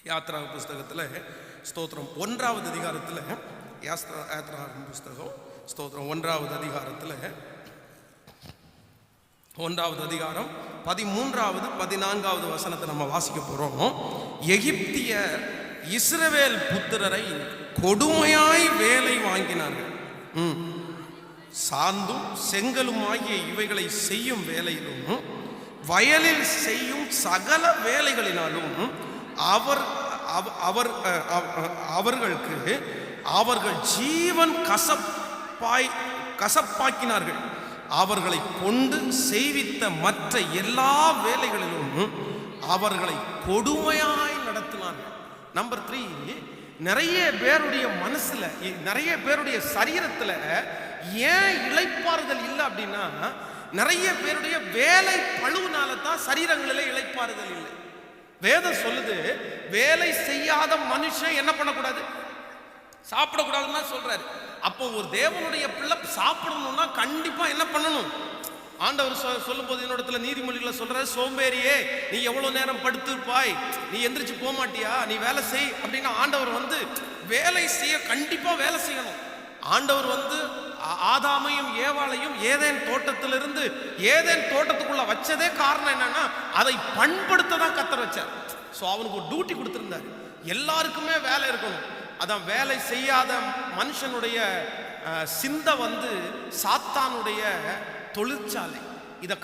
யாத்ரா புஸ்தகத்தில் ஸ்தோத்திரம் 1வது அதிகாரத்தில் யாத்ரா புஸ்தகம் ஸ்தோத்திரம் 1வது அதிகாரத்தில் 1வது அதிகாரம் 13வது 14வது வசனத்தை நம்ம வாசிக்க போகிறோம். எகிப்தியர் இஸ்ரவேல் புத்திரரை கொடுமையாய் வேலை வாங்கினார்கள். சாந்தும் செங்கலும் ஆகிய இவைகளை செய்யும் வேலையிலும் வயலில் செய்யும் சகல வேலைகளினாலும் அவர்களுக்கு அவர்கள் ஜீவன் கசப்பாக்கினார்கள். அவர்களை கொண்டு செய்வித்த மற்ற எல்லா வேலைகளிலும் அவர்களை கொடுமையாய் நடத்தினார்கள். நம்பர் 3, நிறைய பேருடைய மனசுல, நிறைய பேருடைய சரீரத்துல ஏன் இளைப்பாறுதல் இல்லை அப்படின்னா, நிறைய பேருடைய வேலை பழுவுனால தான் சரீரங்களில் இளைப்பாறுதல் இல்லை. வேதம் சொல்லுது, வேலை செய்யாத மனுஷன் என்ன பண்ணக்கூடாது, சாப்பிடக்கூடாதுன்னு தான் சொல்றாரு. அப்போ ஒரு தேவனுடைய பிள்ளை சாப்பிடணும்னா கண்டிப்பா என்ன பண்ணணும்? ஆண்டவர் சொல்லும் போது என்னோடத்துல நீதிமொழிகளை சொல்றாரு, சோம்பேறியே நீ எவ்வளவு நேரம் படுத்துப்பாய், நீ எந்திரிச்சு போக மாட்டியா, நீ வேலை செய் அப்படின்னா ஆண்டவர் வேலை செய்ய கண்டிப்பா வேலை செய்யணும். ஆண்டவர் ஆதாமையும் ஏவாளையும் ஏதேன் தோட்டத்திலிருந்து ஏதேன் தோட்டத்துக்குள்ள வச்சதே காரணம் என்னன்னா, அதை பண்படுத்த தான் கத்தர் வச்சார். ஸோ அவனுக்கு ஒரு டியூட்டி கொடுத்திருந்தார், எல்லாருக்குமே வேலை இருக்கணும். அதான் வேலை செய்யாத மனுஷனுடைய சிந்தை சாத்தானுடைய தொழிற்சாலை. இதை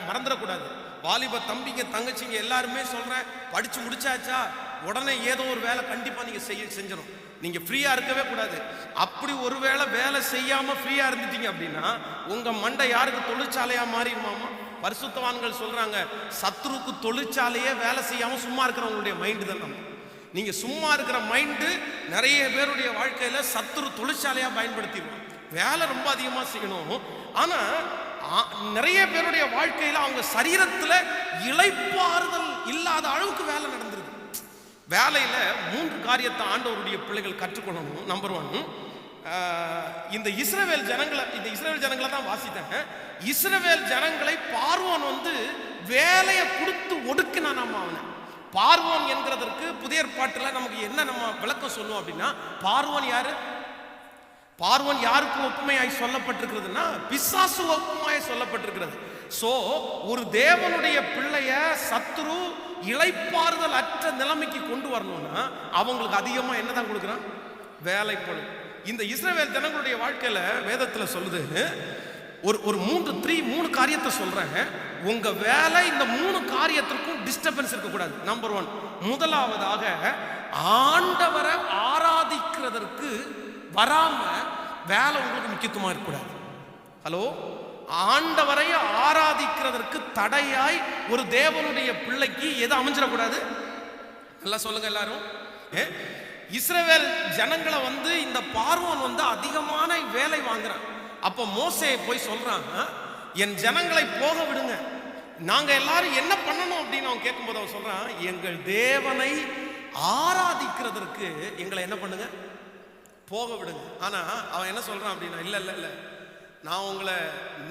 மறந்துடக்கூடாது. வாலிப தம்பிங்க தங்கச்சிங்க எல்லாருமே சொல்றேன், படிச்சு முடிச்சாச்சா உடனே ஏதோ ஒரு வேலை கண்டிப்பா நீங்க செஞ்சிடும். நீங்க ஃப்ரீயா இருக்கவே கூடாது. அப்படி ஒருவேளை வேலை செய்யாம ஃப்ரீயா இருந்துட்டீங்க அப்படின்னா உங்க மண்டை யாருக்கு தொழிற்சாலையா மாறிடுமாமா? பரிசுத்தவான்கள் சொல்றாங்க, சத்ருக்கு தொழிற்சாலையே வேலை செய்யாம சும்மா இருக்கிறவங்களுடைய மைண்டு தான். நீங்க சும்மா இருக்கிற மைண்டு நிறைய பேருடைய வாழ்க்கையில சத்துரு தொழிற்சாலையா பயன்படுத்திடுவோம். வேலை ரொம்ப அதிகமா செய்யணும். ஆனா நிறைய பேருடைய வாழ்க்கையில அவங்க சரீரத்துல இளைப்பாறுதல் இல்லாத அளவுக்கு வேலை நடந்துருது. வேலையில 3 காரியத்தை ஆண்டவருடைய பிள்ளைகள் கற்றுக்கொள்ளணும். நம்பர் 1, இந்த இஸ்ரவேல் ஜனங்களை தான் வாசித்தாங்க. இஸ்ரவேல் ஜனங்களை பார்வோன் வேலையை கொடுத்து ஒடுக்கினான். அவனை பார்வோன் என்கிறதற்கு புதிய ஏற்பாட்டில் நமக்கு என்ன நம்ம விளக்கம் சொல்லுவோம் அப்படின்னா, பார்வோன் யாருக்கு ஒப்புமையாய் சொல்லப்பட்டிருக்கிறதுனா பிசாசு ஒப்புமையாய் சொல்லப்பட்டிருக்கிறது. சோ ஒரு தேவனுடைய பிள்ளைய சத்துரு இளைப்பாறுதல் அற்ற நிலைமைக்கு கொண்டு வரணும்னா அவங்களுக்கு அதிகமா என்னதான் கொடுக்குறான்? வேலைப்பழு. இந்த இஸ்ரவேல் ஜனங்களுடைய வாழ்க்கையில வேதத்துல சொல்லுது, ஒரு 3 காரியத்தை சொல்றேன். உங்க வேலை இந்த 3 காரியத்திற்கும் டிஸ்டர்பன்ஸ் இருக்கக்கூடாது. நம்பர் 1, முதலாவதாக ஆண்டவரை ஆராதிக்கிறதற்கு வராம வேலை உங்களுக்கு முக்கியத்துவமா இருக்கக்கூடாது. ஹலோ, ஆண்டவரை ஆராதிக்கிறதற்கு தடையாய் ஒரு தேவனுடைய பிள்ளைக்கு எது அமைஞ்சிடக்கூடாது? நல்லா சொல்லுங்க எல்லாரும். இஸ்ரவேல் ஜனங்களை இந்த பார்வோன் அதிகமான வேலை வாங்குறான். அப்ப மோசே போய் சொல்றான், என் ஜனங்களை போக விடுங்க, நாங்க எல்லாரும் என்ன பண்ணணும் அப்படின்னு அவன் கேட்கும்போது அவன் சொல்றான், எங்கள் தேவனை ஆராதிக்கிறதற்கு எங்களை என்ன பண்ணுங்க, போக விடுங்க. ஆனா அவன் என்ன சொல்றான் அப்படின்னா, இல்ல இல்ல இல்ல, நான் உங்களை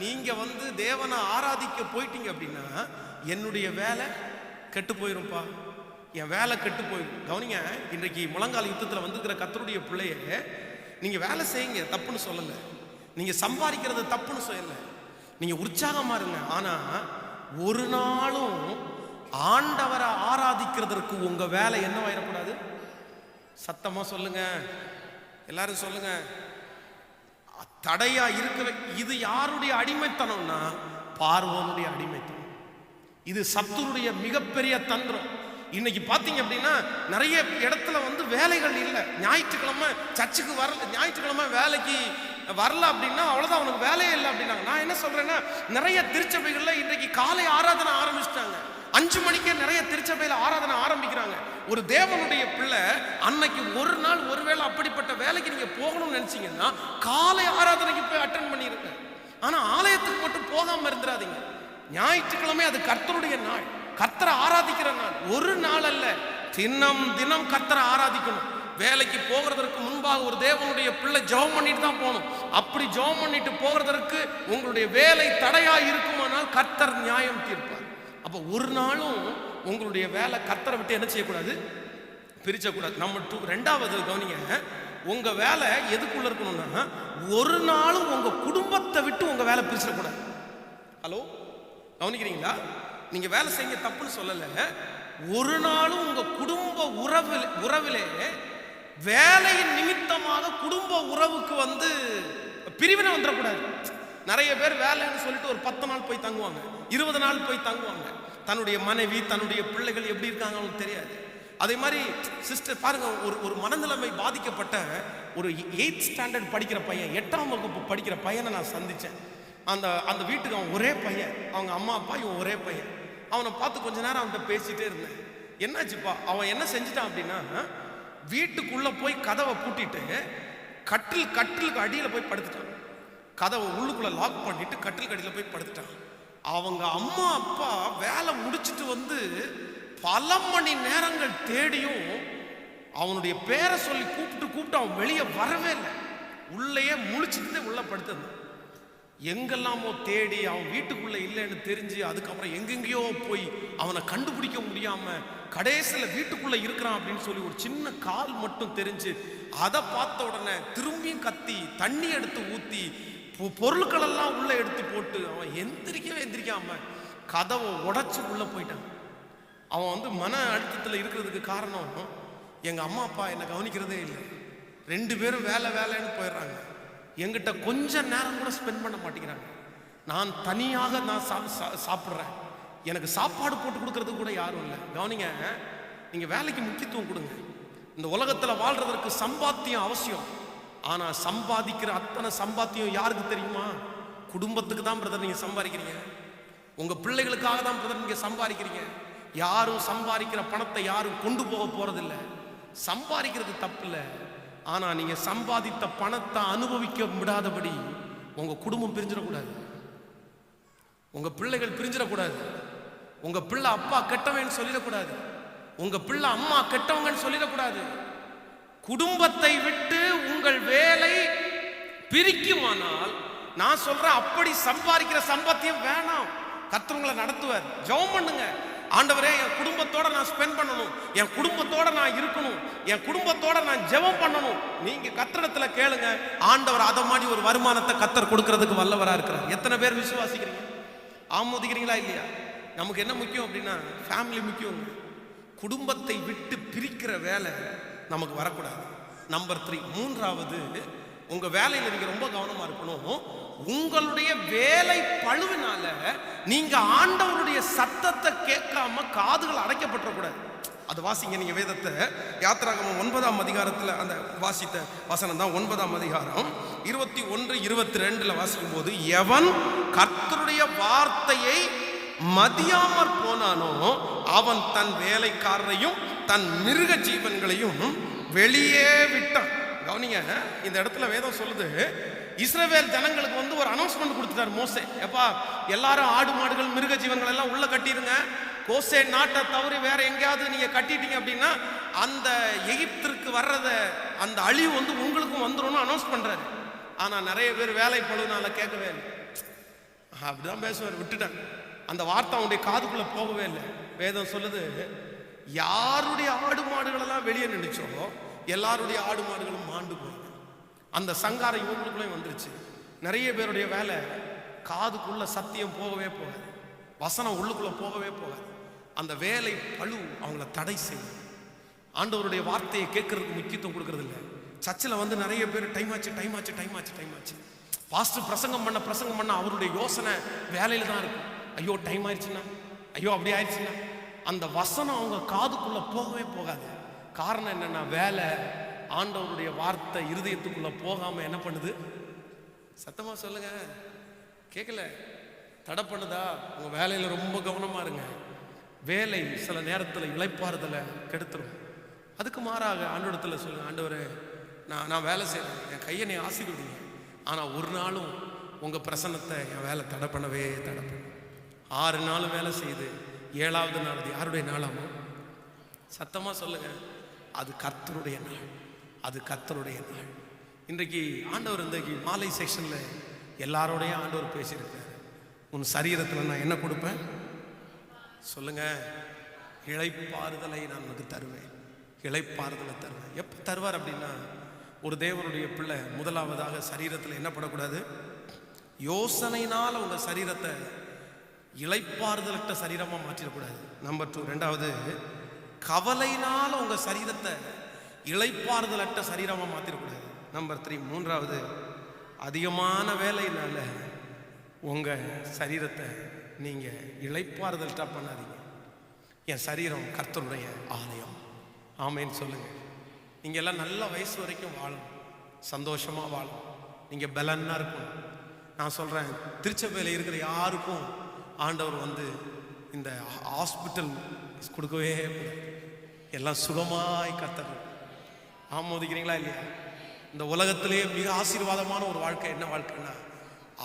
நீங்க தேவனை ஆராதிக்க போயிட்டீங்க அப்படின்னா என்னுடைய வேலை கெட்டு போயிரும்பா, என் வேலை கெட்டு போயிடும். கவனிங்க, இன்றைக்கு முழங்கால யுத்தத்தில் வந்திருக்கிற கர்த்தருடைய பிள்ளைய நீங்க வேலை செய்யுங்க, தப்புன்னு சொல்லல. நீங்க சம்பாதிக்கிறது தப்புன்னு சொல்லல, நீங்க உற்சாகமா இருங்க. ஆனா ஒரு நாளும் ஆண்டவரை ஆராதிக்கிறதற்கு உங்க வேலை என்னவாயிடக்கூடாது? சத்தமா சொல்லுங்க, எல்லாரும் சொல்லுங்க. தடையா இருக்கிற இது யாருடைய அடிமைத்தனம்னா பார்வோனுடைய அடிமைத்தனம். இது சத்துருடைய மிகப்பெரிய தந்திரம். இன்னைக்கு பாத்தீங்க அப்படின்னா நிறைய இடத்துல வேலைகள் இல்லை. ஞாயிற்றுக்கிழமை சர்ச்சுக்கு வரல, ஞாயிற்றுக்கிழமை வேலைக்கு வரல அப்படின்னா அவ்வளவுதான், அவனுக்கு வேலையே இல்லை அப்படின்னாங்க. நான் என்ன சொல்றேன்னா, நிறைய திருச்சபைகள்ல இன்றைக்கு காலை ஆராதனை ஆரம்பிச்சிட்டாங்க. 5 மணிக்கே நிறைய திருச்சபையில ஆராதனை ஆரம்பிக்கிறாங்க. ஒரு தேவனுடைய பிள்ளை அன்னைக்கு ஒரு நாள் ஒருவேளை அப்படிப்பட்ட வேலைக்கு நீங்க போகணும்னு நினைச்சீங்கன்னா காலை ஆராதனைக்கு போய் அட்டென்ட் பண்ணிருங்க. ஆனா ஆலயத்துக்கு மட்டும் போகாம இருந்துடாதீங்க. ஞாயிற்றுக்கிழமை அது கர்த்தருடைய நாள், கர்த்தரை ஆராதிக்கிற நாள். ஒரு நாள் அல்ல, தினம் கர்த்தரை ஆராதிக்கணும். வேலைக்கு போகிறதற்கு முன்பாக ஒரு தேவனுடைய பிள்ளை ஜெபம் பண்ணிட்டு தான் போகணும். அப்படி ஜெபம் பண்ணிட்டு போகிறதற்கு உங்களுடைய வேலை தடையா இருக்குமானால் கர்த்தர் நியாயம் தீர்ப்பார். அப்போ ஒரு நாளும் உங்களுடைய வேலை கர்த்தரை விட்டு என்ன செய்யக்கூடாது, பிரிச்சக்கூடாது. ரெண்டாவது கவனிங்க, உங்க வேலை எதுக்குள்ள இருக்கணும்னா, ஒரு நாளும் உங்க குடும்பத்தை விட்டு உங்க வேலை பிரிச்சிடக்கூடாது. ஹலோ, கவனிக்கிறீங்களா? நீங்க வேலை செய்ய தப்புன்னு சொல்லல. ஒரு நாளும் உங்க குடும்ப உறவிலே வேலையின் நிமித்தமாக குடும்ப உறவுக்கு பிரிவினை வந்துடக்கூடாது. நிறைய பேர் வேலைன்னு சொல்லிட்டு ஒரு 10 நாள் போய் தங்குவாங்க, 20 நாள் போய் தங்குவாங்க. தன்னுடைய மனைவி தன்னுடைய பிள்ளைகள் எப்படி இருக்காங்க அவங்களுக்கு தெரியாது. அதே மாதிரி சிஸ்டர் பாருங்க, ஒரு மனநிலைமை பாதிக்கப்பட்ட ஒரு 8th ஸ்டாண்டர்ட் படிக்கிற பையன், 8ஆம் வகுப்பு படிக்கிற பையனை நான் சந்திச்சேன். அந்த வீட்டுக்கு அவன் ஒரே பையன், அவங்க அம்மா அப்பா, இவன் ஒரே பையன். அவனை பார்த்து கொஞ்ச நேரம் அவன்கிட்ட பேசிட்டே இருந்தேன். என்னாச்சுப்பா? அவன் என்ன செஞ்சிட்டான் அப்படின்னா, வீட்டுக்குள்ள போய் கதவை பூட்டிட்டு கட்டிலுக்கு அடியில் போய் படுத்துட்டான். கதவை உள்ளுக்குள்ள லாக் பண்ணிட்டு கட்டிலுக்கு அடியில் போய் படுத்துட்டான். அவங்க அம்மா அப்பா வேலை முடிச்சுட்டு பல மணி நேரங்கள் தேடியும் அவனுடைய பேரை சொல்லி கூப்பிட்டு அவன் வெளியே வரவே இல்லை. உள்ளேயே முழிச்சுட்டு உள்ள படுத்திருந்தான். எங்கெல்லாமோ தேடி அவன் வீட்டுக்குள்ள இல்லைன்னு தெரிஞ்சு அதுக்கப்புறம் எங்கெங்கேயோ போய் அவனை கண்டுபிடிக்க முடியாம கடைசியில் வீட்டுக்குள்ள இருக்கிறான் அப்படின்னு சொல்லி ஒரு சின்ன கால் மட்டும் தெரிஞ்சு அதை பார்த்த உடனே திரும்பியும் கத்தி தண்ணி எடுத்து ஊத்தி பொருட்கள் எல்லாம் உள்ள எடுத்து போட்டு அவன் எந்திரிக்காம கதவை உடைச்சு உள்ள போயிட்டான். அவன் மன அழுத்தத்தில் இருக்கிறதுக்கு காரணம், எங்க அம்மா அப்பா என்னை கவனிக்கிறதே இல்லை. 2 பேரும் வேலைன்னு போயிடுறாங்க. என்கிட்ட கொஞ்ச நேரம் கூட ஸ்பெண்ட் பண்ண மாட்டேங்கிறாங்க. நான் தனியாக சாப்பிட்றேன். எனக்கு சாப்பாடு போட்டு கொடுக்கறதுக்கு கூட யாரும் இல்லை. கவனிங்க, நீங்க வேலைக்கு முக்கியத்துவம் கொடுங்க. இந்த உலகத்தில் வாழ்றதற்கு சம்பாத்தியம் அவசியம். ஆனா சம்பாதிக்கிற அத்தனை சம்பாத்தியம் யாருக்கு தெரியுமா? குடும்பத்துக்கு தான் பிரதர் நீங்க சம்பாதிக்கிறீங்க. உங்க பிள்ளைகளுக்காக தான் பிரதர் நீங்க சம்பாதிக்கிறீங்க. யாரும் சம்பாதிக்கிற பணத்தை யாரும் கொண்டு போக போறதில்லை. சம்பாதிக்கிறது தப்பு இல்லை. ஆனா நீங்க சம்பாதித்த பணத்தை அனுபவிக்க விடாதபடி உங்க குடும்பம் பிரிஞ்சிடக்கூடாது, உங்க பிள்ளைகள் பிரிஞ்சிடக்கூடாது, உங்க பிள்ளை அப்பா கெட்டவன்னு சொல்லிடக்கூடாது, உங்க பிள்ளை அம்மா கெட்டவங்கன்னு சொல்லிடக்கூடாது. குடும்பத்தை விட்டு உங்கள் வேலை பிரிக்குமானால் நான் சொல்றேன், அப்படி சம்பாதிக்கிற சம்பாத்தியம் வேணாம். கர்த்தர் நடத்துவார். ஜெபம் பண்ணுங்க, ஆண்டவரே என் குடும்பத்தோட நான் ஸ்பெண்ட் பண்ணணும், என் குடும்பத்தோட நான் இருக்கணும், என் குடும்பத்தோட நான் ஜெபம் பண்ணணும். நீங்க கர்த்தரிடத்துல கேளுங்க, ஆண்டவர் அதை மாதிரி ஒரு வருமானத்தை கர்த்தர் கொடுக்கறதுக்கு வல்லவரா இருக்கிறார். எத்தனை பேர் விசுவாசிக்கிறீங்க? ஆமோதிக்கிறீங்களா இல்லையா? நமக்கு என்ன முக்கியம் அப்படின்னா ஃபேமிலி முக்கியம். குடும்பத்தை விட்டு பிரிக்கிற வேலை நமக்கு வரக்கூடாது. நம்பர் 3, மூன்றாவது, உங்க வேலையில நீங்க ரொம்ப கவனமா இருக்கணும். உங்களுடைய வேலை பழுவினால நீங்க ஆண்டவருடைய சத்தத்தை கேட்காம காதுகள் அடைக்கப்பட்டக்கூடாது. அது வாசிங்க நீங்க வேதத்தை. யாத்திராகமம் 9ஆம் அதிகாரத்துல அந்த வாசித்த வசனம் தான் 9ஆம் அதிகாரம் 21, 22 வாசிக்கும் போது, எவன் கர்த்தருடைய வார்த்தையை மதியாமற் போனானோ அவன் தன் வேலைக்காரரையும் தன் மிருக ஜீவன்களையும் வெளியே விட்டான். கவனிங்க, இந்த இடத்துல வேதம் சொல்லுது, இஸ்ரவேல் ஜனங்களுக்கு ஒரு அனௌன்ஸ்மெண்ட் கொடுத்துட்டார் மோசே. எப்பா, எல்லாரும் ஆடு மாடுகள் மிருக ஜீவன்கள் எல்லாம் உள்ள கட்டிடுங்க. கோசே நாட்டை தவிர வேற எங்கேயாவது நீங்க கட்டிட்டீங்க அப்படின்னா அந்த எகிப்திற்கு வர்றத அந்த அழிவு உங்களுக்கும் வந்துடும் அனௌன்ஸ் பண்றாரு. ஆனா நிறைய பேர் வேலை பழுனால கேட்கவே இல்லை. அப்படிதான் பேசுவார், விட்டுட்டாங்க. அந்த வார்த்தை அவனுடைய காதுக்குள்ள போகவே இல்லை. வேதம் சொல்லுது, யாருடைய ஆடு மாடுகள் எல்லாம் வெளியே நின்றுச்சோ எல்லாருடைய ஆடு மாடுகளும் மாண்டு போய் அந்த சங்காரம் இவங்களுக்குள்ளே வந்துருச்சு. நிறைய பேருடைய வேலை காதுக்குள்ள சத்தியம் போகவே போகாது, வசனம் உள்ளுக்குள்ள போகவே போகாது. அந்த வேலை பழு அவங்கள தடை செய்யும். ஆண்டவருடைய வார்த்தையை கேட்கறதுக்கு முக்கியத்துவம் கொடுக்கறது இல்லை. சர்ச்சில் நிறைய பேர் டைம் ஆச்சு பாஸ்டர் பிரசங்கம் பண்ண அவருடைய யோசனை வேலையில தான் இருக்கும். ஐயோ டைம் ஆயிடுச்சுன்னா, ஐயோ அப்படி ஆயிடுச்சுன்னா அந்த வசனம் அவங்க காதுக்குள்ள போகவே போகாது. காரணம் என்னன்னா, வேலை ஆண்டவருடைய வார்த்தை இருதயத்துக்குள்ள போகாம என்ன பண்ணுது? சத்தமா சொல்லுங்க, கேட்கல? தடை பண்ணுதா? உங்க வேலையில ரொம்ப கவனமா இருங்க. வேலை சில நேரத்தில் இளைப்பாறுதலை கெடுத்துரும். அதுக்கு மாறாக ஆண்டவரிடத்துல சொல்லுங்க, ஆண்டவரே நான் வேலை செய்யறேன், என் கையை நீ ஆசீர்வதிங்க. ஆனா ஒரு நாளும் உங்க பிரசன்னத்தை என் வேலை தடை பண்ணவே தடை பண்ண. 6 நாள் வேலை செய்து 7வது நாள் அது யாருடைய நாளாமோ? சத்தமா சொல்லுங்க, அது கர்த்தருடைய நாள், அது கர்த்தருடைய நாள். இன்றைக்கு ஆண்டவர் இன்றைக்கு மாலை செக்ஷன்ல எல்லாரோடைய ஆண்டவர் பேசியிருக்காரு. உன் சரீரத்தில் நான் என்ன கொடுப்பேன் சொல்லுங்க? இளைப்பாறுதலை நான் உனக்கு தருவேன். இளைப்பாறுதலை தருவேன். எப்போ தருவார் அப்படின்னா, ஒரு தேவனுடைய பிள்ளை முதலாவதாக சரீரத்தில் என்ன படக்கூடாது? யோசனையினால் உங்கள் சரீரத்தை இளைப்பாறுதலற்ற சரீரமாக மாற்றிடக்கூடாது. நம்பர் 2, ரெண்டாவது, கவலையினால் உங்கள் சரீரத்தை இளைப்பாறுதலற்ற சரீரமாக மாற்றிடக்கூடாது. நம்பர் 3, மூன்றாவது, அதிகமான வேலையினால உங்கள் சரீரத்தை நீங்கள் இளைப்பாறுதல்ட்டா பண்ணாதீங்க. என் சரீரம் கர்த்தருடைய ஆலயம். ஆமேன்னு சொல்லுங்கள். நீங்கள் எல்லாம் நல்ல வயசு வரைக்கும் வாழணும், சந்தோஷமாக வாழணும், நீங்கள் பலன்னாக இருக்கணும். நான் சொல்கிறேன், திருச்சபையில் இருக்கிற யாருக்கும் ஆண்டவர் இந்த ஹாஸ்பிட்டல் கொடுக்கவே எல்லாம் சுகமாய் கர்த்தர். ஆமோதிக்கிறீங்களா இல்லையா? இந்த உலகத்திலேயே மிக ஆசீர்வாதமான ஒரு வாழ்க்கை என்ன வாழ்க்கைன்னா,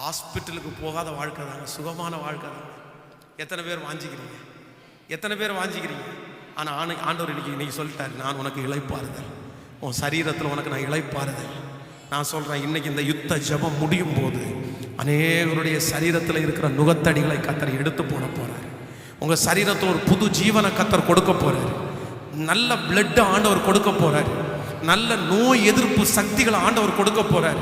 ஹாஸ்பிட்டலுக்கு போகாத வாழ்க்கை தாங்க, சுகமான வாழ்க்கை தாங்க. எத்தனை பேர் வாஞ்சிக்கிறீங்க? எத்தனை பேர் வாஞ்சிக்கிறீங்க? ஆனால் ஆண்டவர் இன்னைக்கு சொல்லிட்டாரு, நான் உனக்கு இளைப்பாறுதல், உன் சரீரத்தில் உனக்கு நான் இளைப்பாறுதல். நான் சொல்கிறேன், இன்னைக்கு இந்த யுத்த ஜெபம் முடியும் போது அநேகருடைய சரீரத்தில் இருக்கிற நுகத்தடிகளை கர்த்தர் எடுத்து போட போகிறார். உங்கள் சரீரத்தில் ஒரு புது ஜீவனை கர்த்தர் கொடுக்க போகிறார். நல்ல பிளட் ஆண்டவர் கொடுக்க போகிறார். நல்ல நோய் எதிர்ப்பு சக்திகளை ஆண்டவர் கொடுக்க போகிறார்.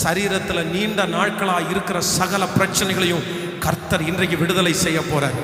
சரீரத்தில் நீண்ட நாட்களாக இருக்கிற சகல பிரச்சனைகளையும் கர்த்தர் இன்றைக்கு விடுதலை செய்ய போகிறார்.